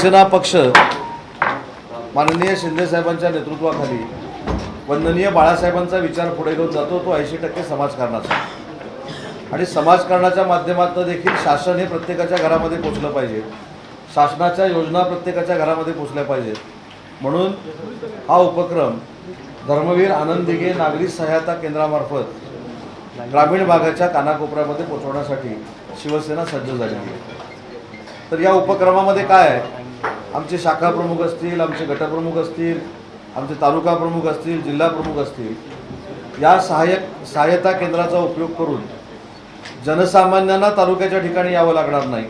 शिवसेना पक्ष माननीय शिंदेसाहेबांच्या नेतृत्वाखाली वंदनीय बाळासाहेबांचा विचार पुढे घेऊन जातो, तो 80% समाजकारणाचा. आणि समाजकारणाच्या माध्यमातून देखील शासन हे प्रत्येकाच्या घरामध्ये पोचलं पाहिजे, शासनाच्या योजना प्रत्येकाच्या घरामध्ये पोचल्या पाहिजेत. म्हणून हा उपक्रम धर्मवीर आनंद दिघे नागरी सहायता केंद्रामार्फत ग्रामीण भागाच्या कानाकोपऱ्यामध्ये पोचवण्यासाठी शिवसेना सज्ज झालेली आहे. तर या उपक्रमामध्ये काय आहे, आमचे शाखा प्रमुख असतील, आमचे गटप्रमुख असतील, आमचे तालुका प्रमुख असतील, जिल्हा प्रमुख असतील, या सहायता केंद्राचा उपयोग करून जनसामान्यांना तालुक्याच्या ठिकाणी यावं लागणार नाही,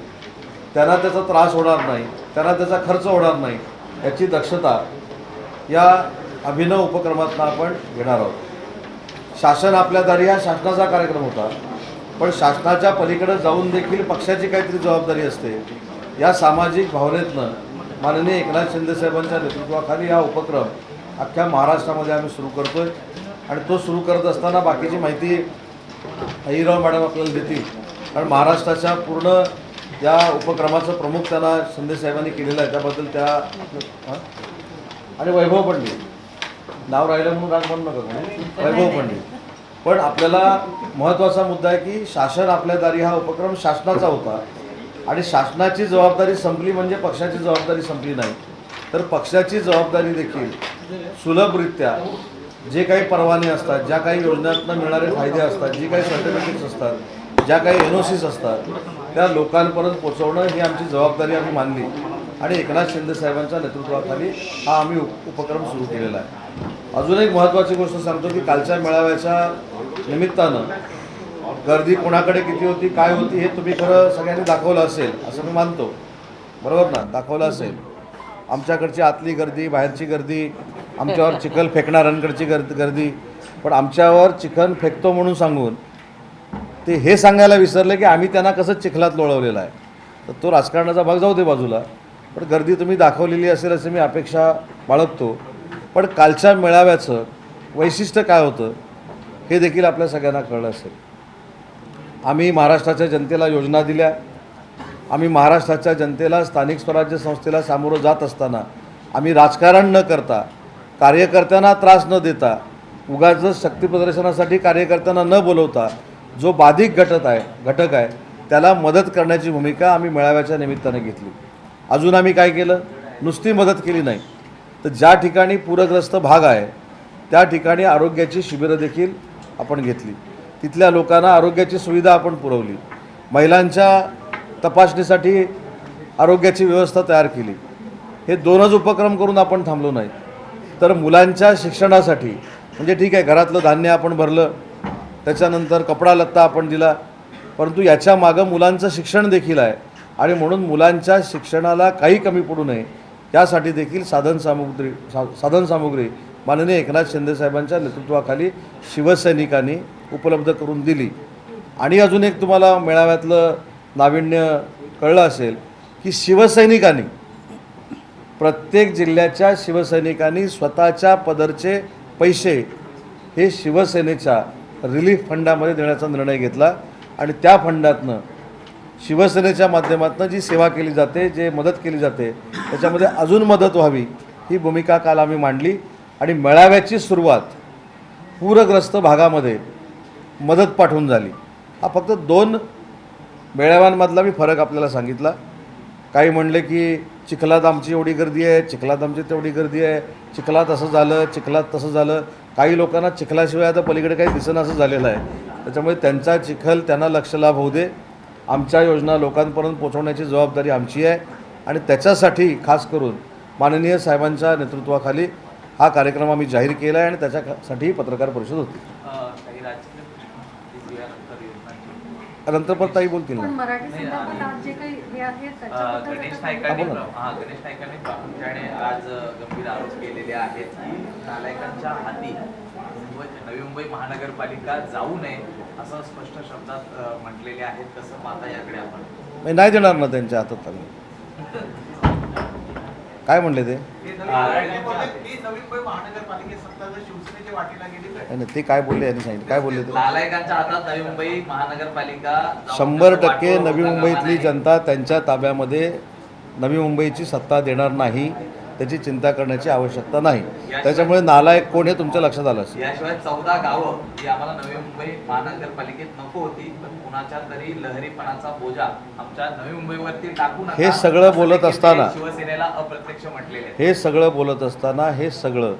त्यांना त्याचा त्रास होणार नाही, त्यांना त्याचा खर्च होणार नाही, याची दक्षता या अभिनव उपक्रमातून आपण घेणार आहोत. शासन आपल्या दारी हा शासनाचा कार्यक्रम होता, पण शासनाच्या पलीकडे जाऊन देखील पक्षाची काहीतरी जबाबदारी असते. या सामाजिक भावनेतनं माननीय एकनाथ शिंदेसाहेबांच्या नेतृत्वाखाली हा उपक्रम अख्ख्या महाराष्ट्रामध्ये आम्ही सुरू करतोय. आणि तो सुरू करत असताना बाकीची माहिती अहिरराव मॅडम आपल्याला देतील, कारण महाराष्ट्राच्या पूर्ण या उपक्रमाचं प्रमुख त्यांना शिंदेसाहेबांनी केलेलं आहे, त्याबद्दल त्या आणि वैभव पंडित नाव राहिलं म्हणून राग म्हणू नका, वैभव पंडित. पण आपल्याला महत्त्वाचा मुद्दा आहे की शासन आपल्या दारी हा उपक्रम शासनाचा होता आणि शासनाची जबाबदारी संपली म्हणजे पक्षाची जबाबदारी संपली नाही. तर पक्षाची जबाबदारी देखील सुलभरित्या जे काही परवाने असतात, ज्या काही योजनांतून मिळणारे फायदे असतात, जी काही सर्टिफिकेट्स असतात, ज्या काही NOCs असतात, त्या लोकांपर्यंत पोचवणं ही आमची जबाबदारी आम्ही मानली आणि एकनाथ शिंदेसाहेबांच्या नेतृत्वाखाली हा आम्ही उपक्रम सुरू केलेला आहे. अजून एक महत्त्वाची गोष्ट सांगतो की कालच्या मेळाव्याच्या निमित्तानं गर्दी कोणाकडे किती होती, काय होती, हे तुम्ही खरं सगळ्यांनी दाखवलं असेल असं मी मानतो, बरोबर ना? दाखवलं असेल. आमच्याकडची आतली गर्दी, बाहेरची गर्दी, आमच्यावर चिखल फेकणाऱ्यांकडची गर्दी. पण आमच्यावर चिखल फेकतो म्हणून सांगून ते हे सांगायला विसरले की आम्ही त्यांना कसं चिखलात लोळवलेलं आहे. तर तो राजकारणाचा भाग जाऊ दे बाजूला, पण गर्दी तुम्ही दाखवलेली असेल असं मी अपेक्षा बाळगतो. पण कालच्या मेळाव्याचं वैशिष्ट्य काय होतं हे देखील आपल्या सगळ्यांना कळलं असेल. आम्ही महाराष्ट्राच्या जनतेला योजना दिल्या, आम्ही महाराष्ट्राच्या जनतेला स्थानिक स्वराज्य संस्थेला सामोरं जात असताना आम्ही राजकारण न करता, कार्यकर्त्यांना त्रास न देता, उगाच शक्ती प्रदर्शनासाठी कार्यकर्त्यांना न बोलवता जो बाधिक घटक आहे त्याला मदत करण्याची भूमिका आम्ही मेळाव्याच्या निमित्ताने घेतली. अजून आम्ही काय केलं, नुसती मदत केली नाही, तर ज्या ठिकाणी पूरग्रस्त भाग आहे त्या ठिकाणी आरोग्याची शिबिरं देखील आपण घेतली, तिथल्या लोकांना आरोग्याची सुविधा आपण पुरवली, महिलांच्या तपासणीसाठी आरोग्याची व्यवस्था तयार केली. हे दोनच उपक्रम करून आपण थांबलो नाही. तर मुलांच्या शिक्षणासाठी म्हणजे ठीक आहे, घरातलं धान्य आपण भरलं, त्याच्यानंतर कपडा लत्ता आपण दिला, परंतु याच्या मागं मुलांचं शिक्षण देखील आहे आणि म्हणून मुलांच्या शिक्षणाला काही कमी पडू नये यासाठी देखील साधनसामुग्री माननीय एकनाथ शिंदेसाहेबांच्या नेतृत्वाखाली शिवसैनिकांनी उपलब्ध करून दिली. आणि अजून एक तुम्हाला मेळाव्यातलं नाविन्य कळलं असेल की शिवसैनिकांनी, प्रत्येक जिल्ह्याच्या शिवसैनिकांनी स्वतःच्या पदरचे पैसे हे शिवसेनेच्या रिलीफ फंडामध्ये देण्याचा निर्णय घेतला आणि त्या फंडातनं शिवसेनेच्या माध्यमातून जी सेवा केली जाते, जे मदत केली जाते, त्याच्यामध्ये अजून मदत व्हावी ही भूमिका काल आम्ही मांडली. आणि मेळाव्याची सुरुवात पूरग्रस्त भागामध्ये मदत पाठवून झाली. हा फक्त 2 मेळाव्यांमधला मी फरक आपल्याला सांगितला. काही म्हणले की चिखलात आमची एवढी गर्दी आहे, चिखलात आमची तेवढी गर्दी आहे, चिखलात असं झालं, चिखलात तसं झालं. काही लोकांना चिखलाशिवाय आता पलीकडे काही दिसेना असं झालेलं आहे. त्याच्यामुळे त्यांचा चिखल त्यांना लक्ष लाभ होऊ दे. आमच्या योजना लोकांपर्यंत पोहोचवण्याची जबाबदारी आमची आहे आणि त्याच्यासाठी खास करून माननीय साहेबांच्या नेतृत्वाखाली हा कार्यक्रम आम्ही जाहीर केला आहे आणि त्याच्यासाठी पत्रकार परिषद होती. नंतर पण ताई बोलतील ना. गणेश नाईकांनी प्रामुख्याने आज गंभीर आरोप केलेले आहेत की नालायकांच्या हाती नवी मुंबई महानगरपालिका जाऊ नये असं स्पष्ट शब्दात म्हटलेले आहेत. कसं पाहता याकडे आपण? नाही देणार ना त्यांच्या हातात आम्ही. काय म्हणले ते? ते काय बोलले यांनी सांगितलं, काय बोलले ते? नालायकांच्या हातात नवी मुंबई महानगरपालिका 100% नवी मुंबईतली जनता त्यांच्या ताब्यामध्ये नवी मुंबईची सत्ता देणार नाही, त्याची चिंता करण्याची आवश्यकता नाही. त्याच्यामुळे नालायक कोण हे तुमच्या लक्षात आलं असेल. याशिवाय 14 गावं जी आम्हाला नवी मुंबई महानगरपालिकेत नको होती, पण कुणाच्या तरी लहरीपणाचा बोजा आमच्या नवी मुंबईवरती टाकू नका, हे सगळं बोलत असताना शिवसेनेला अप्रत्यक्ष म्हटलेले आहे. हे सगळं बोलत असताना हे सगळं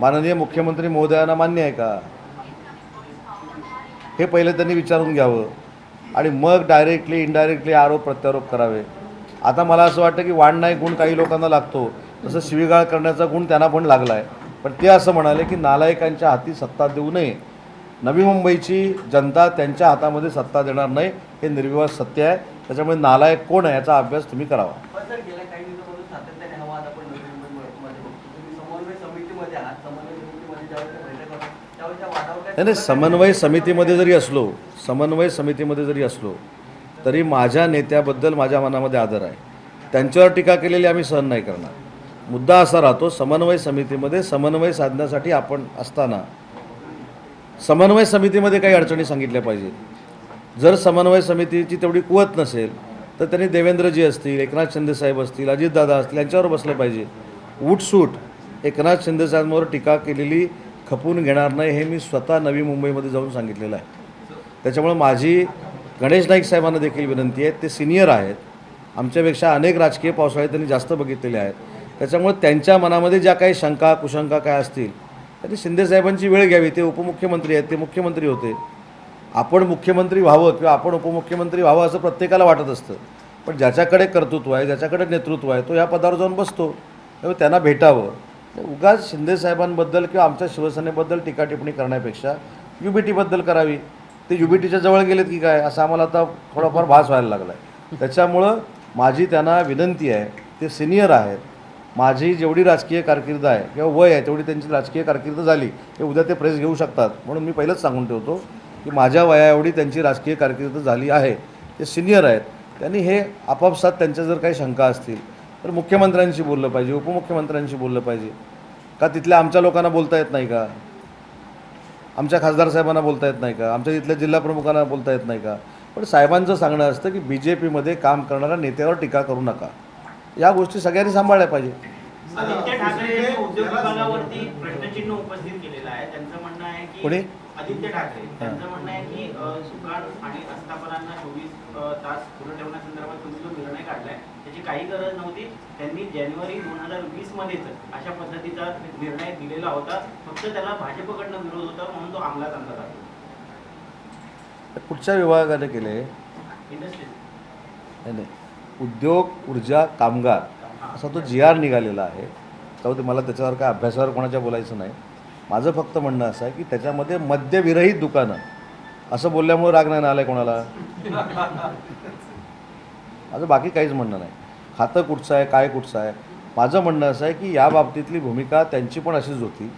माननीय मुख्यमंत्री महोदयांना मान्य आहे का, हे पहिले त्यांनी विचारून घ्यावं आणि मग डायरेक्टली इनडायरेक्टली आरोप प्रत्यारोप करावे. आता मला असं वाटतं की वाण नाही गुण काही लोकांना लागतो, तसं शिवीगाळ करण्याचा गुण त्यांना पण लागला आहे. पण ते असं म्हणाले की नालायकांच्या हाती सत्ता देऊ नये, नवी मुंबईची जनता त्यांच्या हातामध्ये सत्ता देणार नाही, हे निर्विवाद सत्य आहे. त्याच्यामुळे नालायक कोण आहे याचा अभ्यास तुम्ही करावा. गेल्या काही दिवसापासून सातत्याने हा वाद आपण नवी मुंबईमध्ये बघतो. तुम्ही समन्वय समितीमध्ये आहात, समन्वय समितीमध्ये ज्यावेळेस बैठक होतात त्यावेळेस त्या वादावर काय नाही, समन्वय समितीमध्ये जरी असलो तरी माझ्या नेत्याबद्दल माझ्या मनामध्ये आदर आहे. त्यांच्यावर टीका केलेली आम्ही सहन नाही करणार. मुद्दा असा राहतो, समन्वय समितीमध्ये समन्वय साधण्यासाठी आपण असताना समन्वय समितीमध्ये काही अडचणी सांगितल्या पाहिजेत. जर समन्वय समितीची तेवढी कुवत नसेल तर त्यांनी देवेंद्रजी असतील, एकनाथ शिंदेसाहेब असतील, अजितदादा असतील यांच्यावर बसलं पाहिजे. उठसूट एकनाथ शिंदेसाहेबांवर टीका केलेली खपून घेणार नाही, हे मी स्वतः नवी मुंबईमध्ये जाऊन सांगितलेलं आहे. त्याच्यामुळे माझी गणेश नाईक साहेबांना देखील विनंती आहे, ते सिनियर आहेत, आमच्यापेक्षा अनेक राजकीय पावसाळे त्यांनी जास्त बघितलेले आहेत. त्याच्यामुळे त्यांच्या मनामध्ये ज्या काही शंका कुशंका काय असतील त्यांनी शिंदेसाहेबांची वेळ घ्यावी. ते उपमुख्यमंत्री आहेत, ते मुख्यमंत्री होते. आपण मुख्यमंत्री व्हावं किंवा आपण उपमुख्यमंत्री व्हावं असं प्रत्येकाला वाटत असतं, पण ज्याच्याकडे कर्तृत्व आहे, ज्याच्याकडे नेतृत्व आहे, तो या पदावर जाऊन बसतो. तेव्हा त्यांना भेटावं. उगाच शिंदेसाहेबांबद्दल किंवा आमच्या शिवसेनेबद्दल टीका टिप्पणी करण्यापेक्षा UBTबद्दल करावी. ते UBTच्या जवळ गेलेत की काय असं आम्हाला आता थोडाफार भास व्हायला लागला आहे. त्याच्यामुळं माझी त्यांना विनंती आहे, ते सिनियर आहेत, माझी जेवढी राजकीय कारकीर्द आहे किंवा वय आहे तेवढी त्यांची राजकीय कारकीर्द झाली हे उद्या ते प्रेस घेऊ शकतात, म्हणून मी पहिलंच सांगून ठेवतो की माझ्या वया एवढी त्यांची राजकीय कारकीर्द झाली आहे. ते सिनियर आहेत, त्यांनी हे आपापसात त्यांच्या जर काही शंका असतील तर मुख्यमंत्र्यांशी बोललं पाहिजे, उपमुख्यमंत्र्यांशी बोललं पाहिजे. का तिथल्या आमच्या लोकांना बोलता येत नाही का, आमच्या खासदार साहेबांना बोलता येत नाही का, आमच्या तिथल्या जिल्हा प्रमुखांना बोलता येत नाही का. पण साहेबांचं सांगणं असतं की BJPमध्ये काम करणाऱ्या नेत्यावर टीका करू नका. या गोष्टी सगळ्यांनी सांभाळल्या पाहिजे. आदित्य ठाकरे उद्योग विभागावरती प्रश्नचिन्ह उपस्थित केलेलं आहे. त्यांचं म्हणणं आहे की कोणी? आदित्य ठाकरे त्यांचं म्हणणं आहे की सुकाळ आणि आस्थापनांना 24 तास पुढे ठेवण्यासंदर्भात तुम्ही जो निर्णय काढलाय त्याची काही गरज नव्हती. त्यांनी जानेवारी 2020 मध्येच अशा पद्धतीचा निर्णय दिलेला होता, फक्त त्याला भाजपकडनं विरोध होता म्हणून तो अंमलात आणला जातो. कुठच्या विभागाने केले? इंडस्ट्री नाही, उद्योग, ऊर्जा, कामगार असा तो GR निघालेला आहे. त्यामुळे मला त्याच्यावर काय अभ्यासावर कोणाच्या बोलायचं नाही. माझं फक्त म्हणणं असं आहे की त्याच्यामध्ये मद्यविरहित दुकानं असं बोलल्यामुळे राग नाही आलाय कोणाला. माझं बाकी काहीच म्हणणं नाही. खातं कुठचं आहे, काय कुठचं आहे. माझं म्हणणं असं आहे की या बाबतीतली भूमिका त्यांची पण अशीच होती.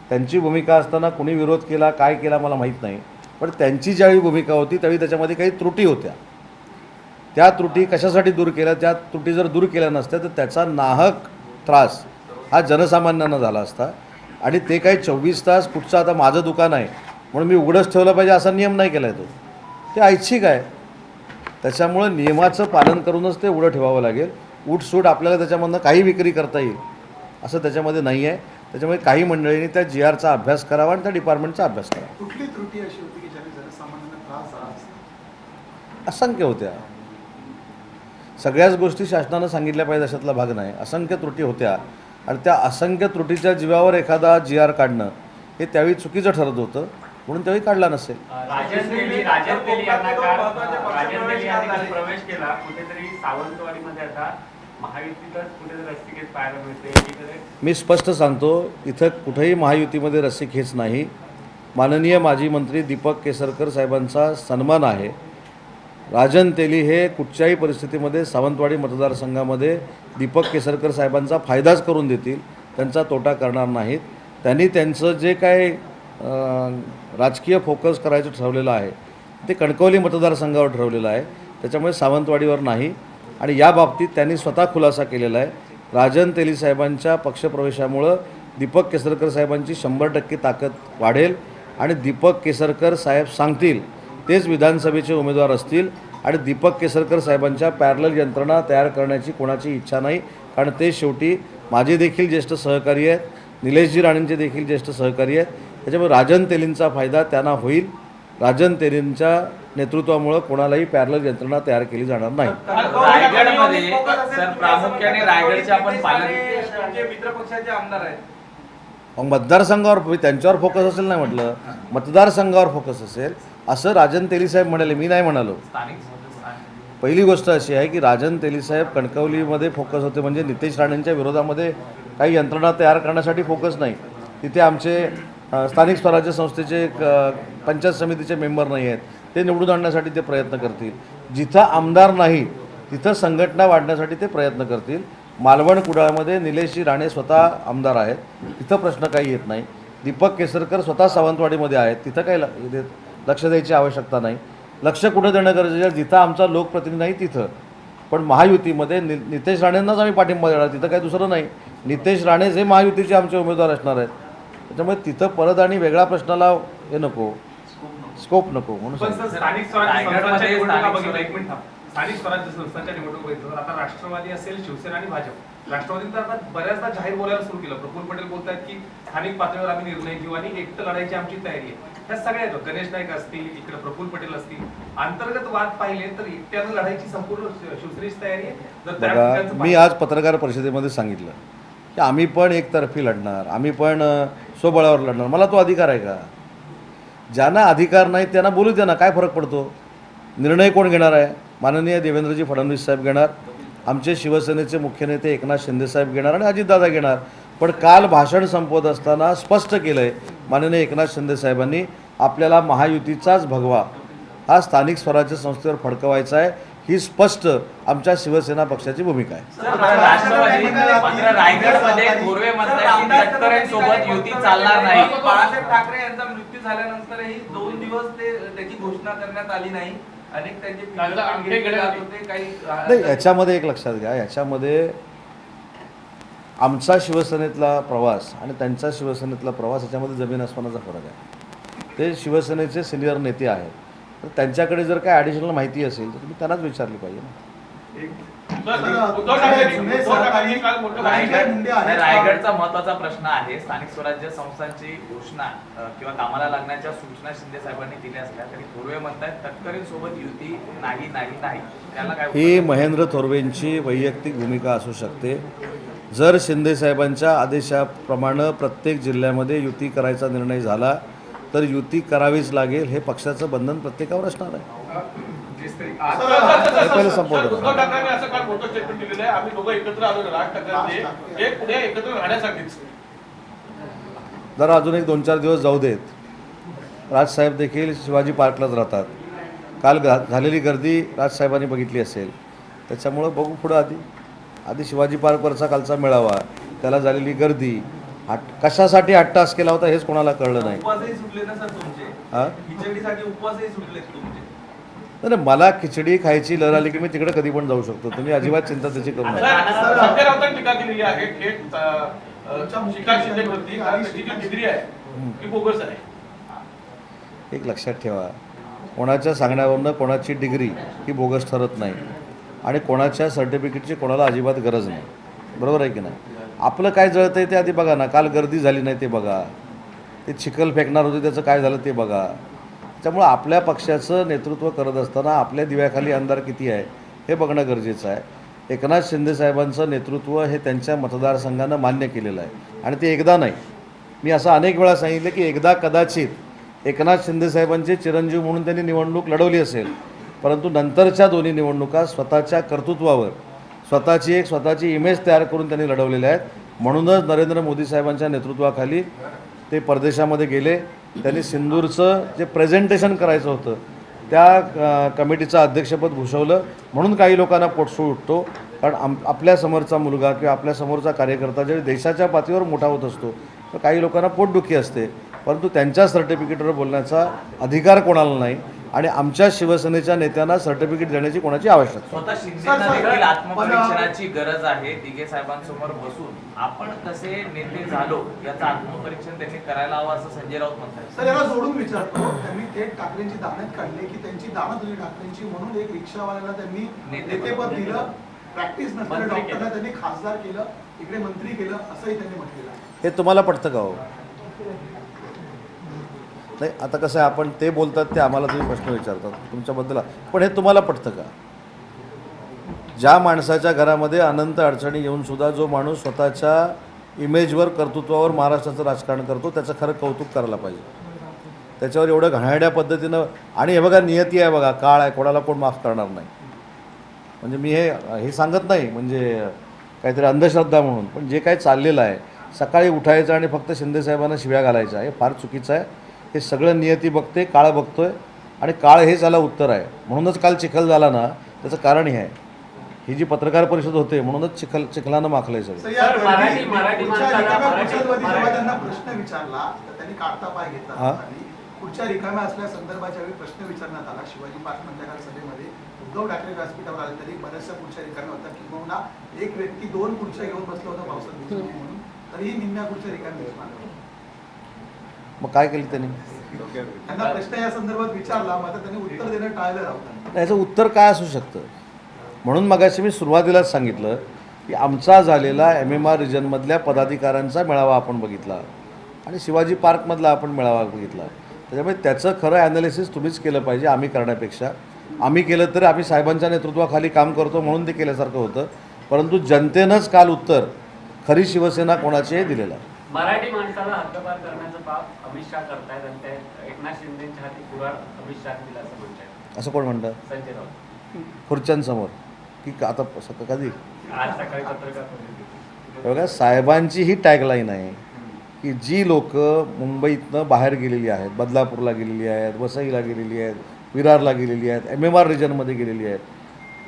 त्यांची भूमिका असताना कुणी विरोध केला, काय केला मला माहीत नाही, पण त्यांची ज्यावेळी भूमिका होती त्यावेळी त्याच्यामध्ये काही त्रुटी होत्या. त्या त्रुटी कशासाठी दूर केल्या, त्या त्रुटी जर दूर केल्या नसत्या तर त्याचा नाहक त्रास हा जनसामान्यांना झाला असता. आणि ते काही 24 तास कुठचं आता माझं दुकान आहे म्हणून मी उघडंच ठेवलं पाहिजे असा नियम नाही केला आहे. ते ऐच्छिक आहे. त्याच्यामुळं नियमाचं पालन करूनच ते उघडं ठेवावं लागेल. उठसूट आपल्याला त्याच्यामधनं काही विक्री करता येईल असं त्याच्यामध्ये नाही आहे. त्याच्यामुळे काही मंडळींनी त्या GRचा अभ्यास करावा आणि त्या डिपार्टमेंटचा अभ्यास करावा. कुठली त्रुटी अशी होती की ज्याने जनसामान्यांना त्रास झाला असता? असंख्य होत्या. सगळ्याच गोष्टी शासनानं सांगितल्या पाहिजे अशातला भाग नाही. असंख्य त्रुटी होत्या आणि त्या असंख्य त्रुटीच्या जीवावर एखादा GR काढणं हे त्यावेळी चुकीचं ठरत होतं, म्हणून त्यावेळी काढला नसेल. राजन तेली यांना काल प्रवेश केला कुठेतरी सावंतवाडीमध्ये. आता महायुतीतच कुठेतरी रस्सीखेच पाहायला मिळते. मी स्पष्ट सांगतो, इथं कुठेही महायुतीमध्ये रस्सीखेच नाही. माननीय माजी मंत्री दीपक केसरकर साहेबांचा सन्मान आहे. राजन तेली हे कुठच्याही परिस्थितीमध्ये सावंतवाडी मतदारसंघामध्ये दीपक केसरकर साहेबांचा फायदाच करून देतील, त्यांचा तोटा करणार नाहीत. त्यांनी त्यांचं जे काय राजकीय फोकस करायचं ठरवलेलं आहे ते कणकवली मतदारसंघावर ठरवलेलं आहे, त्याच्यामुळे सावंतवाडीवर नाही. आणि या बाबतीत त्यांनी स्वतः खुलासा केलेला आहे. राजन तेली साहेबांच्या पक्षप्रवेशामुळं दीपक केसरकर साहेबांची 100% ताकद वाढेल आणि दीपक केसरकर साहेब सांगतील तेच विधानसभेचे उमेदवार असतील आणि दीपक केसरकर साहेबांच्या पॅरलल यंत्रणा तयार करण्याची कोणाची इच्छा नाही, कारण ते शेवटी माझे देखील ज्येष्ठ सहकारी आहेत, निलेशजी राणेंचे देखील ज्येष्ठ सहकारी आहेत. त्याच्यामुळे राजन तेलींचा फायदा त्यांना होईल. राजन तेलींच्या नेतृत्वामुळं कोणालाही पॅरलल यंत्रणा तयार केली जाणार नाही. रायगडमध्ये सर प्रामुख्याने रायगडचे आपण पालन मित्र पक्षाचे आमदार आहेत. मग मतदारसंघावर त्यांच्यावर फोकस असेल नाही म्हटलं, मतदारसंघावर फोकस असेल असं राजन तेली साहेब म्हणाले, मी नाही म्हणालो. स्थानिक पहिली गोष्ट अशी आहे की राजन तेली साहेब कणकवलीमध्ये फोकस होते, म्हणजे नितेश राणेंच्या विरोधामध्ये काही यंत्रणा तयार करण्यासाठी फोकस नाही. तिथे आमचे स्थानिक स्वराज्य संस्थेचे पंचायत समितीचे मेंबर नाही आहेत, ते निवडून आणण्यासाठी ते प्रयत्न करतील. जिथं आमदार नाही तिथं संघटना वाढण्यासाठी ते प्रयत्न करतील. मालवण कुडाळमध्ये निलेशजी राणे स्वतः आमदार आहेत, तिथं प्रश्न काही येत नाही. दीपक केसरकर स्वतः सावंतवाडीमध्ये आहेत, तिथं काही लक्ष द्यायची आवश्यकता नाही. लक्ष कुठं देणं गरजेचं आहे, जिथं आमचा लोकप्रतिनिधी नाही तिथं. पण महायुतीमध्ये नितेश राणेंनाच आम्ही पाठिंबा देणार, तिथं काही दुसरं नाही. नितेश राणेच हे महायुतीचे आमचे उमेदवार असणार आहेत. त्याच्यामुळे तिथं परत आणि वेगळा प्रश्नाला हे नको, स्कोप नको म्हणून पण सांगितलं. सर, स्थानिक स्वराज्य संस्थांच्या निवडणुका बघितल्या, एक मिनिट थांब. स्थानिक स्वराज्य संस्थांच्या निवडणुका बघितलं, आता राष्ट्रवादी असेल, शिवसेना आणि भाजप. राष्ट्रवादीने तर आता बऱ्याचदा जाहीर बोलायला सुरू केलं. प्रफुल्ल पटेल बोलतात की स्थानिक पातळीवर आम्ही निर्णय घेऊ आणि एकटं लढायची आमची तयारी आहे. ह्या सगळ्या आहेत. गणेश नाईक असतील, इकडे प्रफुल्ल पटेल असतील. अंतर्गत वाद पाहिले तर एकट्यानं लढायची संपूर्ण शिवसेनेची तयारी आहे. जर त्या बघा, ठिकाणचं मी आज पत्रकार परिषदेमध्ये सांगितलं की आम्ही पण एकतर्फी लढणार, आम्ही पण स्वबळावर लढणार. मला तो अधिकार आहे का? ज्यांना अधिकार नाही त्यांना बोलू द्या ना, काय फरक पडतो? निर्णय कोण घेणार आहे? माननीय देवेंद्रजी फडणवीस साहेब घेणार, आमचे शिवसेनेचे मुख्य नेते एकनाथ शिंदे साहेब घेणार आणि अजितदादा घेणार. पण काल भाषण संपवत असताना स्पष्ट केलं आहे माननीय एकनाथ शिंदे साहेबांनी, आपल्याला महायुतीचाच भगवा हा स्थानिक स्वराज्य संस्थेवर फडकवायचा आहे. ही स्पष्ट आमच्या शिवसेना पक्षाची भूमिका आहे. राष्ट्रवादी मात्र रायगडमध्ये गोरवे म्हणतात की तटकरेंसोबत युती चालणार नाही. बाळासाहेब ठाकरे यांचा मृत्यू झाल्यानंतरही 2 दिवस त्याची घोषणा करण्यात आली नाही. अनेक त्यांचे नाही, याच्यामध्ये एक लक्षात घ्या, याच्यामध्ये आमचा शिवसेनेतला प्रवास आणि त्यांचा शिवसेनेतला प्रवास याच्यामध्ये जमीन आसमानाचा फरक आहे. ते शिवसेनेचे सिनियर नेते आहेत, तर त्यांच्याकडे जर काय ॲडिशनल माहिती असेल तर तुम्ही त्यांनाच विचारली पाहिजे ना. रायगडचा महत्वाचा प्रश्न आहे. स्थानिक स्वराज्य संस्थांची घोषणा किंवा कामाला लागण्याच्या सूचना शिंदे साहेबांनी दिल्या असल्या तरी थोरवे म्हणतात तटकरेंसोबत युती नाही नाही नाही. त्याला काय ही महेंद्र थोरवेंची वैयक्तिक भूमिका असू शकते. जर शिंदे साहेबांच्या आदेशाप्रमाणे प्रत्येक जिल्ह्यामध्ये युती करायचा निर्णय झाला तर युती करावीच लागेल, हे पक्षाचं बंधन प्रत्येकावर असणार आहे. पहिलं संपवतो. उद्धव ठाकरेंनी असं काल फोटो स्टेटमेंट दिलेलं आहे, आम्ही दोघं एकत्र आलो राज ठाकरे एक पुढे एकत्र राहण्यासाठीच. जरा अजून एक 2-4 दिवस जाऊ देत. राजसाहेब देखील शिवाजी पार्कलाच राहतात. काल झालेली गर्दी राजसाहेबांनी बघितली असेल, त्याच्यामुळं बघू पुढं. आधी शिवाजी पार्कवरचा कालचा मेळावा, त्याला झालेली गर्दी, कशासाठी अट्टास केला होता हेच कोणाला कळलं नाही. उपवासही सुटले ना सर तुमचे. हां, खिचडीसाठी उपवासही सुटले तुमचे. नाही, मला खिचडी खायची लहर आली की मी तिकडे कधी पण जाऊ शकतो. तुम्ही अजिबात चिंता त्याची करू नका. संजय राऊतांनी टीका केलेली आहे थेट शिकार शिंदेवरती, कारण त्याची जी डिग्री आहे ती बोगस आहे. एक लक्षात ठेवा, कोणाच्या सांगण्यावरनं कोणाची डिग्री ही बोगस ठरत नाही आणि कोणाच्या सर्टिफिकेटची कोणाला अजिबात गरज नाही. बरोबर आहे की नाही? आपलं काय जळतं आहे ते आधी बघा ना. काल गर्दी झाली नाही ते बघा, ते चिखल फेकणार होते त्याचं काय झालं ते बघा. त्यामुळं आपल्या पक्षाचं नेतृत्व करत असताना आपल्या दिव्याखाली अंधार किती आहे हे बघणं गरजेचं आहे. एकनाथ शिंदे साहेबांचं नेतृत्व हे त्यांच्या मतदारसंघानं मान्य केलेलं आहे आणि ते एकदा नाही. मी असं अनेक वेळा सांगितलं की एकदा कदाचित एकनाथ शिंदे साहेबांचे चिरंजीव म्हणून त्यांनी निवडणूक लढवली असेल, परंतु नंतरच्या दोन्ही निवडणुका स्वतःच्या कर्तृत्वावर स्वतःची इमेज तयार करून त्यांनी लढवलेल्या आहेत. म्हणूनच नरेंद्र मोदी साहेबांच्या नेतृत्वाखाली ते परदेशामध्ये गेले. त्यांनी सिंदूरचं जे प्रेझेंटेशन करायचं होतं त्या कमिटीचं अध्यक्षपद भूषवलं. म्हणून काही लोकांना पोटसूळ उठतो, कारण आपल्यासमोरचा मुलगा किंवा आपल्यासमोरचा कार्यकर्ता ज्यावेळी देशाच्या पातळीवर मोठा होत असतो तर काही लोकांना पोटदुखी असते, परंतु त्यांच्या सर्टिफिकेटवर बोलण्याचा अधिकार कोणाला नाही. आणि आमच्या शिवसेनेच्या नेत्यांना सर्टिफिकेट देण्याची कोणाची आवश्यकता स्वतः सर, शिंदेना सर, देखील पण- आत्मपरीक्षणाची गरज आहे. दिघे साहेबांसमोर बसून आपण कसे नेते झालो याचं आत्मपरीक्षण त्यांनी करायला हवं असं संजय राऊत म्हणतात. सर, याला जोडून विचारतो, त्यांनी थेट ठाकरेंची दानत काढली की त्यांची दानत होती ठाकरेंची, म्हणून एक रिक्षावाल्याला त्यांनी नेतेपद दिलं, प्रॅक्टिस नसलेल्या मंत्री डॉक्टरला त्यांनी खासदार केलं, इकडे मंत्री केलं, असंही त्यांनी म्हटलेलं आहे. हे तुम्हाला पटतं का हो? नाही, आता कसं आहे, आपण ते बोलतात ते आम्हाला तुम्ही प्रश्न विचारतात तुमच्याबद्दल, पण हे तुम्हाला पटतं का? ज्या माणसाच्या घरामध्ये अनंत अडचणी येऊन सुद्धा जो माणूस स्वतःच्या इमेजवर, कर्तृत्वावर महाराष्ट्राचं राजकारण करतो त्याचं खरं कौतुक करायला पाहिजे. त्याच्यावर एवढं घाणेरड्या पद्धतीनं, आणि हे बघा नियती आहे बघा, काळ आहे, कोणाला कोण माफ करणार नाही. म्हणजे मी हे सांगत नाही म्हणजे काहीतरी अंधश्रद्धा म्हणून, पण जे काही चाललेलं आहे, सकाळी उठायचं आणि फक्त शिंदेसाहेबांना शिव्या घालायच्या, हे फार चुकीचं आहे. हे सगळं नियती बघते, काळ बघतोय, आणि काळ हेच याला उत्तर आहे. म्हणूनच काल चिखल झाला ना, त्याचं कारण हे आहे. ही जी पत्रकार परिषद होते म्हणूनच चिखलानं माखलंय सगळं. सर, या मराठी पुढच्या माणसाला- रिकाम्या मराठी- खुर्च्यांमध्ये जेव्हा त्यांना प्रश्न विचारला तर त्यांनी काढता पाय घेतला हा. आणि पुढच्या रिकाम्या असल्या संदर्भाच्या वेळी प्रश्न विचारण्यात आला. शिवाजी पार्क मधल्या काल सभेमध्ये उद्धव ठाकरे व्यासपीठावर आले तरी बऱ्याचशा खुर्च्या रिकाम्या होत्या, किंवा एक व्यक्ती 2 खुर्च्या घेऊन बसला होता पावसात भिजून म्हणून, तरीही निम्म्या खुर्च्या रिकाम्या दिसून आल्या. मग काय केलं त्यांनी? त्यांना प्रश्न या संदर्भात विचारला, मात्र त्यांनी उत्तर देणं टाळलं राहतं. याचं उत्तर काय असू शकतं? म्हणून मगाशी मी सुरुवातीलाच सांगितलं की आमचा झालेला MMR रिजनमधल्या पदाधिकाऱ्यांचा मेळावा आपण बघितला आणि शिवाजी पार्कमधला आपण मेळावा बघितला. त्याच्यामुळे त्याचं खरं ॲनालिसिस तुम्हीच केलं पाहिजे, आम्ही करण्यापेक्षा. आम्ही केलं तर आम्ही साहेबांच्या नेतृत्वाखाली काम करतो म्हणून ते केल्यासारखं होतं, परंतु जनतेनंच काल उत्तर खरी शिवसेना कोणाची हे दिलेलं आहे. मराठी माणसाला हद्दपार करण्याचं पाप अमित शहा करतायत आणि ते एकनाथ शिंदेच्या हाती कुऱ्हाड अमित शहा दिला असं म्हणतात असं कोण म्हणतं? संजय राऊत खुर्च्यांसमोर की आता कधी? आज सकाळी पत्रकार परिषदेत. बघा, साहेबांची ही टॅगलाईन आहे की जी लोक मुंबईतनं बाहेर गेलेली आहेत, बदलापूरला गेलेली आहेत, वसईला गेलेली आहेत, विरारला गेलेली आहेत, MMR रिजनमध्ये गेलेली आहेत,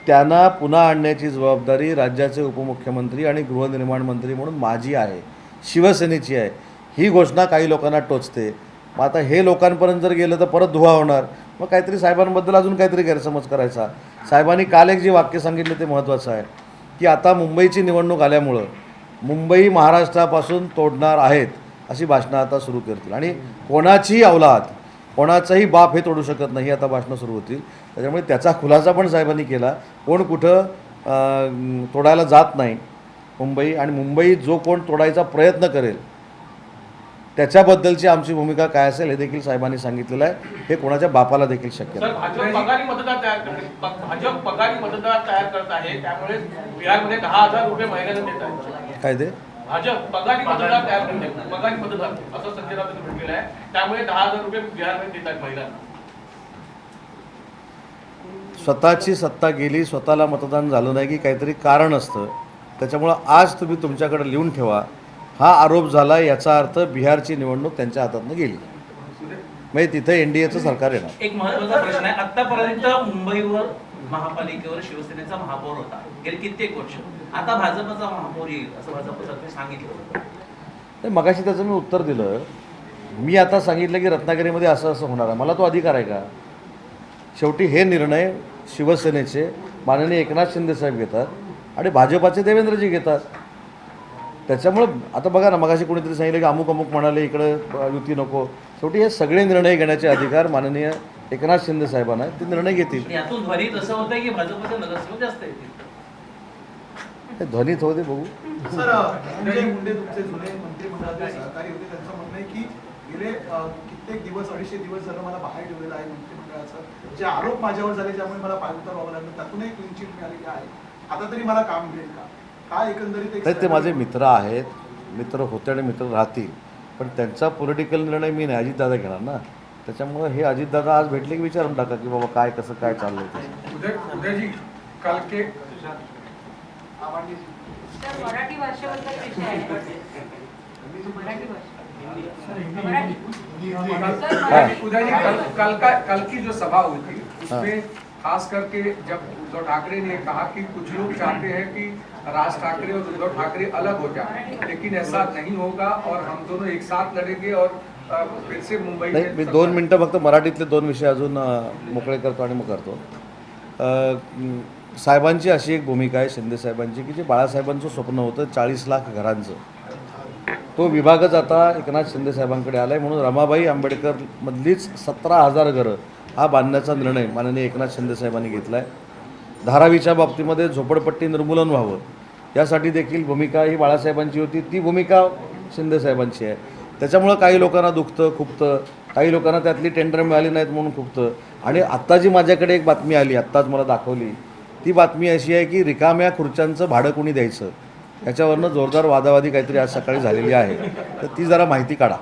त्यांना पुन्हा आणण्याची जबाबदारी राज्याचे उपमुख्यमंत्री आणि गृहनिर्माण मंत्री म्हणून माझी आहे, शिवसेनेची आहे. ही घोषणा काही लोकांना टोचते. मग आता हे लोकांपर्यंत जर गेलं तर परत धुवा होणार. मग काहीतरी साहेबांबद्दल अजून काहीतरी गैरसमज करायचा. साहेबांनी काल एक जे वाक्य सांगितलं ते महत्त्वाचं आहे की आता मुंबईची निवडणूक आल्यामुळं मुंबई महाराष्ट्रापासून तोडणार आहेत अशी भाषणं आता सुरू करतील, आणि कोणाचीही औलाद, कोणाचाही बाप हे तोडू शकत नाही आता भाषणं सुरू होतील. त्याच्यामुळे त्याचा खुलासा पण साहेबांनी केला. कोण कुठं तोडायला जात नाही मुंबई, आणि मुंबई जो कोण तोडायचा प्रयत्न करेल त्याच्याबद्दलची आमची भूमिका काय असेल हे देखील साहेबांनी सांगितलेलं आहे. हे कोणाच्या बापाला देखील शक्य सर, नाही. भाजप पगारी मतदार तयार करते, भाजप पगारी मतदार तयार करत आहे, त्यामुळे बिहारमध्ये 10,000 रुपये महिन्याला देत आहेत. काय ते? भाजप पगारी मतदार तयार करते, पगारी मतदार असं संजय राऊतांनी म्हटलेलं आहे. त्यामुळे 10,000 रुपये बिहारमध्ये देत आहेत महिलांना. स्वतःची सत्ता गेली, स्वतःला मतदान झालं नाही की काहीतरी कारण असतं. त्याच्यामुळं आज तुम्ही तुमच्याकडे लिहून ठेवा, हा आरोप झाला याचा अर्थ बिहारची निवडणूक त्यांच्या हातातनं गेली, म्हणजे तिथे NDAचं सरकार येणार. एक महत्त्वाचा प्रश्न आहे. आतापर्यंत मुंबईवर महापालिकेवर शिवसेनेचा महापौर होता गेली कित्येक वर्ष. आता भाजपचा महापौर येईल असं भाजपतर्फे सांगितलं होतं. नाही, मगाशी त्याचं मी उत्तर दिलं. मी आता सांगितलं की रत्नागिरीमध्ये असं असं होणार आहे. मला तो अधिकार आहे का? शेवटी हे निर्णय शिवसेनेचे माननीय एकनाथ शिंदेसाहेब घेतात आणि भाजपाचे देवेंद्रजी घेतात. त्याच्यामुळं आता बघा ना, मगाशी कोणीतरी सांगितलं की अमुक अमुक म्हणाले इकडं युती नको. शेवटी हे सगळे निर्णय घेण्याचे अधिकार माननीय एकनाथ शिंदे साहेबांना आहेत, ते निर्णय घेतील. पण यातून ध्वनीत असं होतं की भाजपचे नगरसेवक जास्त येतील. हे ध्वनीत होते बघू. सर, संजय मुंडे तुमचे जुने मंत्रिमंडळातील सहकारी होते, त्यांचं म्हणणं आहे की गेले कित्येक दिवस, 250 दिवस झालं मला बाहेर ठेवलेलं आहे मंत्रिमंडळाचं. जे आरोप माझ्यावर झाले ज्यामुळे मला पायउतार व्हावं लागलं, त्यातूनही क्लीन चिट मिळालेली आहे. आता तरी मला काम मिळेल का? काय एकंदरीत एक नाही, ते माझे मित्र आहेत, मित्र होते आणि मित्र राहतील, पण त्यांचा पॉलिटिकल निर्णय मी नाही, अजितदादा घेणार ना. त्याच्यामुळं हे अजितदादा आज भेटले की विचारून टाका की बाबा काय कसं काय चाललंय ते. उदयजी काल के सर, मराठी भाषेबद्दल विषय आहे. मराठी भाषा, मराठी. सर, मराठी. उदयजी कल की जो सभा हुई थी उसमें खास करके जब उद्धव ठाकरे ने कहा कि कुछ लोग चाहते हैं कि राज ठाकरे और उद्धव ठाकरे अलग हो जाए, लेकिन ऐसा नहीं होगा और हम दोनों एक साथ लड़ेंगे और फिर से मुंबई नाही, में मी 2 मिनटं फक्त मराठीतले 2 विषय अजून मोकळे करतो आणि मग करतो. साहेबांची अशी एक भूमिका आहे शिंदे साहेबांची की जे बाळासाहेबांचं स्वप्न होतं 40 लाख घरांचं, तो विभागच आता एकनाथ शिंदे साहेबांकडे आला आहे. म्हणून रमाबाई आंबेडकरमधलीच 17,000 घरं हा बांधण्याचा निर्णय माननीय एकनाथ शिंदे साहेबांनी घेतला आहे. धारावीच्या बाबतीमध्ये झोपडपट्टी निर्मूलन व्हावं यासाठी देखील भूमिका ही बाळासाहेबांची होती, ती भूमिका शिंदे साहेबांची आहे. त्याच्यामुळं काही लोकांना दुखतं, खुपतं, काही लोकांना त्यातली टेंडर मिळाली नाहीत म्हणून खुपतं. आणि आत्ता जी माझ्याकडे एक बातमी आली, आत्ताच मला दाखवली, ती बातमी अशी आहे की रिकाम्या खुर्च्यांचं भाडं कोणी द्यायचं याच्यावरनं जोरदार वादावादी काहीतरी आज सकाळी झालेली आहे. तर ती जरा माहिती काढा.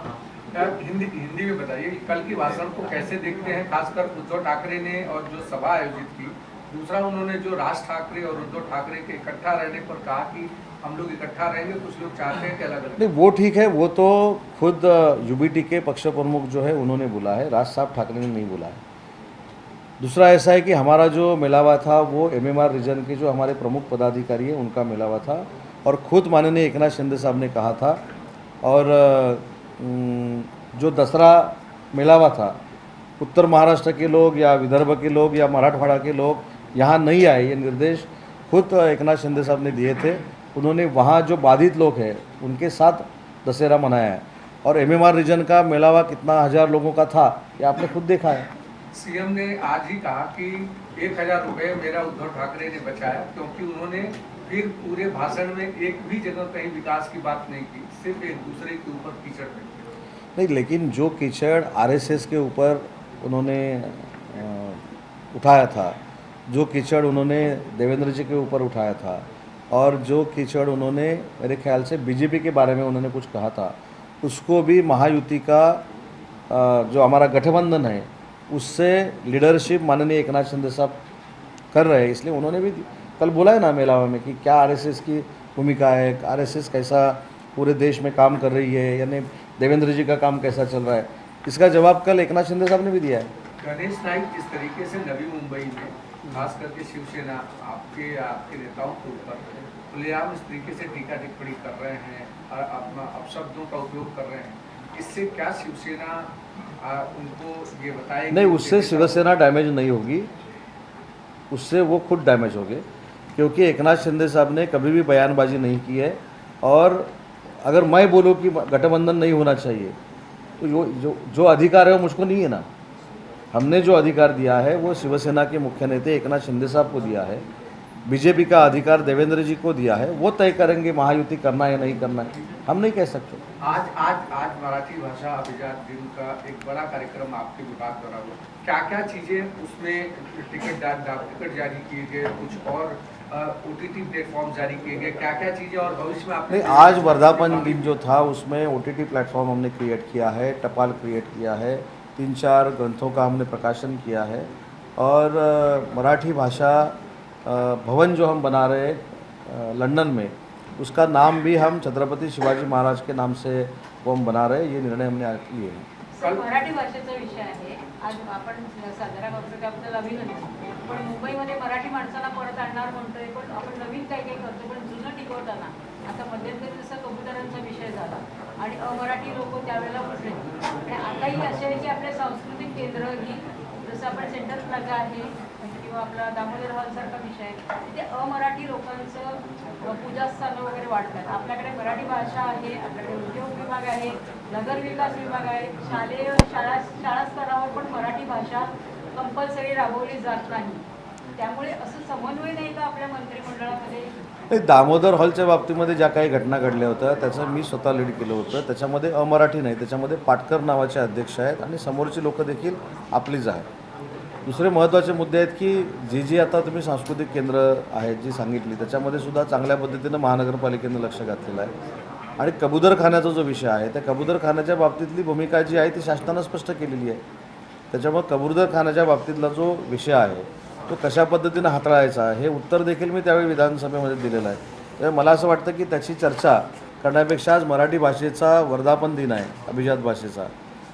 हिंदी में बताइए कि कल की भाषण को कैसे देखते हैं, खासकर उद्धव ठाकरे ने और जो सभा आयोजित की, दूसरा उन्होंने जो राज ठाकरे और उद्धव ठाकरे के इकट्ठा रहने पर कहा कि हम लोग इकट्ठा रहेंगे, कुछ लोग चाहते हैं कि अलग अलग. नहीं, वो ठीक है, वो तो खुद यूबीटी के पक्ष प्रमुख जो है उन्होंने बोला है, राज साहब ठाकरे ने नहीं बोला है. दूसरा ऐसा है कि हमारा जो मिलावा था वो MMR रीजन के जो हमारे प्रमुख पदाधिकारी हैं उनका मिलावा था, और खुद माननीय एकनाथ शिंदे साहब ने कहा था. और जो दसरा मिलावा था, उत्तर महाराष्ट्र के लोग या विदर्भ के लोग या मराठवाड़ा के लोग यहाँ नहीं आए, ये निर्देश खुद एकनाथ शिंदे साहब ने दिए थे. उन्होंने वहाँ जो बाधित लोग हैं उनके साथ दशहरा मनाया है. और MMR रीजन का मिलावा कितना हजार लोगों का था ये आपने खुद देखा है. सीएम ने आज ही कहा कि 1,000 रुपये मेरा उद्धव ठाकरे ने बचाया, क्योंकि उन्होंने फिर पूरे भाषण में एक भी जगह कहीं विकास की बात नहीं की, सिर्फ एक दूसरे के ऊपर कीचड़ फेंकी. नहीं, लेकिन जो कीचड़ RSS के ऊपर उन्होंने उठाया था, जो कीचड़ उन्होंने देवेंद्र जी के ऊपर उठाया था, और जो कीचड़ उन्होंने मेरे ख्याल से बीजेपी के बारे में उन्होंने कुछ कहा था, उसको भी महायुति का जो हमारा गठबंधन है उससे लीडरशिप माननीय एकनाथ शिंदे साहब कर रहे हैं. इसलिए उन्होंने भी कल बोला है ना मेलावा में कि क्या RSS की भूमिका है, RSS कैसा पूरे देश में काम कर रही है, यानी देवेंद्र जी का काम कैसा चल रहा है, इसका जवाब कल एकनाथ शिंदे साहब ने भी दिया है. गणेश नाइक जिस तरीके से नवी मुंबई में खास करके शिवसेना आपके नेताओं के ऊपर खुलेआम इस तरीके से टीका टिप्पणी कर रहे हैं और अपना अपशब्दों का उपयोग कर रहे हैं, इससे क्या शिवसेना उनको ये बताएगी? नहीं, उससे शिवसेना डैमेज नहीं होगी, उससे वो खुद डैमेज होंगे, क्योंकि एकनाथ शिंदे साहब ने कभी भी बयानबाजी नहीं की है. और अगर मैं बोलूँ कि गठबंधन नहीं होना चाहिए तो जो अधिकार है वो मुझको नहीं है ना. हमने जो अधिकार दिया है वो शिवसेना के मुख्य नेता एकनाथ शिंदे साहब को दिया है, बीजेपी का अधिकार देवेंद्र जी को दिया है. वो तय करेंगे महायुति करना है नहीं करना है, हम नहीं कह सकते. आज मराठी भाषा अभिजात दिन का एक बड़ा कार्यक्रम आपके विभाग द्वारा हुआ. क्या क्या चीजें उसमें टिकट जारी किए गए, कुछ और OTT प्लेटफॉर्म जारी किए गए, क्या क्या चीजें और भविष्य में आपने? आज वर्धापन दिन जो था उसमें OTT प्लेटफॉर्म हमने क्रिएट किया है, टपाल क्रिएट किया है, 3-4 ग्रंथों का हमने प्रकाशन किया है. और मराठी भाषा भवन जो हम बना रहे लंदन में, उसका नाम भी हम छत्रपति शिवाजी महाराज के नाम से वो हम बना रहे. ये निर्णय हमने आज लिए हैं. सर, मराठी भाषेचा विषय आहे. आज आपण साजरा करतो त्याबद्दल अभिनंदन. पण मुंबईमध्ये मराठी माणसाला परत आणणार म्हणतोय, पण आपण नवीन काही काही करतो, पण जुनं टिकवताना आता मध्यंतरी जसा कबुतरांचा विषय झाला आणि अमराठी लोक त्यावेळेला उठले, आणि आताही असे आहे की आपले सांस्कृतिक केंद्र ही जसं आपण सेंटर प्लाझा आहे किंवा आपला दामोदर हॉलसारखा विषय आहे, तिथे अमराठी लोकांचं पूजास्थानं वगैरे वाढतात. आपल्याकडे मराठी भाषा आहे, आपल्याकडे उद्योग विभाग आहे, नगर विकास विभाग आहे, शाळा स्तरावर पण मराठी भाषा कंपल्सरी राबवली जात नाही. त्यामुळे असं समन्वय नाही का आपल्या मंत्रिमंडळामध्ये? दामोदर हॉलच्या बाबतीमध्ये ज्या काही घटना घडल्या होत्या त्याचं मी स्वतः लीड केलं होतं. त्याच्यामध्ये अमराठी नाही, त्याच्यामध्ये पाटकर नावाचे अध्यक्ष आहेत आणि समोरची लोक देखील आपलीच आहेत. दुसरे महत्त्वाचे मुद्दे आहेत की जी आता तुम्ही सांस्कृतिक केंद्र आहेत जी सांगितली त्याच्यामध्ये सुद्धा चांगल्या पद्धतीनं महानगरपालिकेनं लक्ष घातलेलं आहे. आणि कबूतरखान्याचा जो विषय आहे त्या कबूतरखान्याच्या बाबतीतली भूमिका जी आहे ती शासनानं स्पष्ट केलेली आहे. त्याच्यामुळे कबूतरखान्याच्या बाबतीतला जो विषय आहे तो कशा पद्धतीनं हाताळायचा हे उत्तर देखील मी त्यावेळी विधानसभेमध्ये दिलेलं आहे. त्यामुळे मला असं वाटतं की त्याची चर्चा करण्यापेक्षा आज मराठी भाषेचा वर्धापन दिन आहे, अभिजात भाषेचा,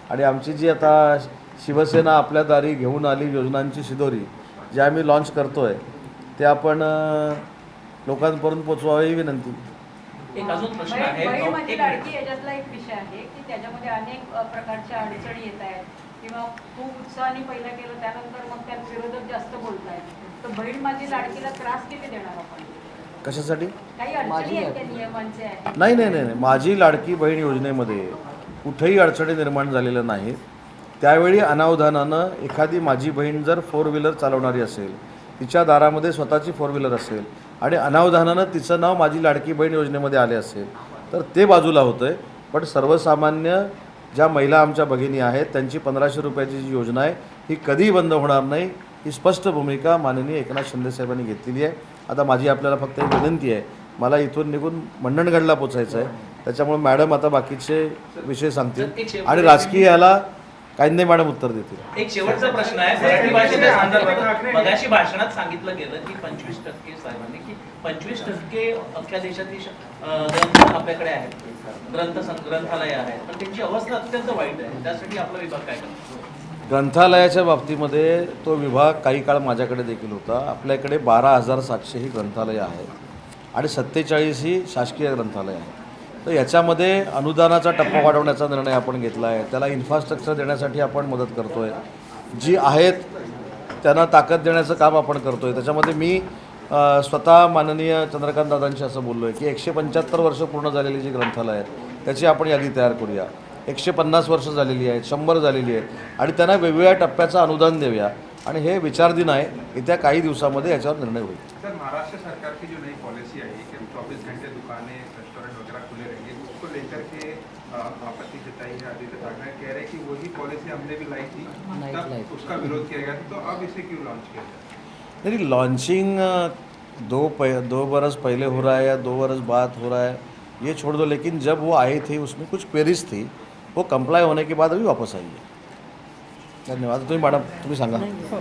आणि आमची जी आता शिवसेना आपल्या दारी घेऊन आली योजनांची शिदोरी जे आम्ही लॉन्च करतो आहे ते आपण लोकांपर्यंत पोचवावी ही विनंती. एक अजून प्रश्न आहे बहीण एक माझी मिनिट. लाडकी याच्यातला एक विषय आहे की त्याच्यामध्ये अनेक प्रकारच्या अडचणी येत आहेत किंवा खूप उत्साहाने पहिलं केलं त्यानंतर मग त्यात विरोधक जास्त बोलतायत. तर बहीण माझी लाडकीला त्रास किती देणार आपण? कशासाठी? काही अडचणी आहेत त्या नियमांचे आहेत. नाही नाही नाही नाही. माझी लाडकी बहीण योजनेमध्ये कुठेही अडचणी निर्माण झालेल्या नाहीत. त्यावेळी अनावधानानं एखादी माझी बहीण जर 4 व्हीलर चालवणारी असेल, तिच्या दारामध्ये स्वतःची 4 व्हीलर असेल आणि अनावधानानं तिचं नाव माझी लाडकी बहीण योजनेमध्ये आले असेल तर ते बाजूला होतं आहे. पण सर्वसामान्य ज्या महिला आमच्या भगिनी आहेत त्यांची 1500 रुपयाची जी योजना आहे ही कधीही बंद होणार नाही, ही स्पष्ट भूमिका माननीय एकनाथ शिंदे साहेबांनी घेतलेली आहे. आता माझी आपल्याला फक्त एक विनंती आहे, मला इथून निघून मंडणगडला पोचायचं आहे, त्याच्यामुळे मॅडम आता बाकीचे विषय सांगतील आणि राजकीय याला कायंदे मॅडम उत्तर देतील. एक शेवटचा प्रश्न आहे मराठी भाषेच्या संदर्भात. मगाशी भाषणात सांगितलं गेलं की 25% साहेबांनी की 25% अख्ख्या देशातील ग्रंथ आपल्याकडे आहेत, ग्रंथालय आहेत, पण त्यांची अवस्था अत्यंत वाईट आहे. त्यासाठी आपला विभाग काय करतो? ग्रंथालयाच्या बाबतीमध्ये तो विभाग काही काळ माझ्याकडे देखील होता. आपल्याकडे 12,700 ही ग्रंथालयं आहेत आणि 47 ही शासकीय ग्रंथालय आहेत. तर याच्यामध्ये अनुदानाचा टप्पा वाढवण्याचा निर्णय आपण घेतला आहे. त्याला इन्फ्रास्ट्रक्चर देण्यासाठी आपण मदत करतो आहे. जी आहेत त्यांना ताकद देण्याचं काम आपण करतो आहे. त्याच्यामध्ये मी स्वतः माननीय चंद्रकांत दादांशी असं बोललो आहे की 175 वर्ष पूर्ण झालेली जी ग्रंथालय आहेत त्याची आपण यादी तयार करूया. 150 वर्ष झालेली आहेत, 100 झालेली आहेत आणि त्यांना वेगवेगळ्या टप्प्याचं अनुदान देऊया आणि हे विचारधीन आहे. येत्या काही दिवसामध्ये याच्यावर निर्णय होईल. सर, महाराष्ट्र सरकार की जो नई पॉलिसी आई कि 24 घंटे दुकानें रेस्टोरेंट वगैरह खुले रहेंगे, उसको लेकर के आपत्ति जताई है आदित्य ठाकरे कह रहे हैं कि वही पॉलिसी हमने भी लाई थी, तब उसका विरोध किया गया था, तो अब इसे क्यों लॉन्च किया जाए? नहीं, लॉन्चिंग 2 बरस पहले हो रहा है या 2 बरस बाद हो रहा है ये छोड़ दो, लेकिन जब वो आए थे उसमें कुछ क्वेरीज थी, वो कंप्लाई होने के बाद अभी वापस आई है. धन्यवाद. तुम्ही मॅडम तुम्ही सांगा.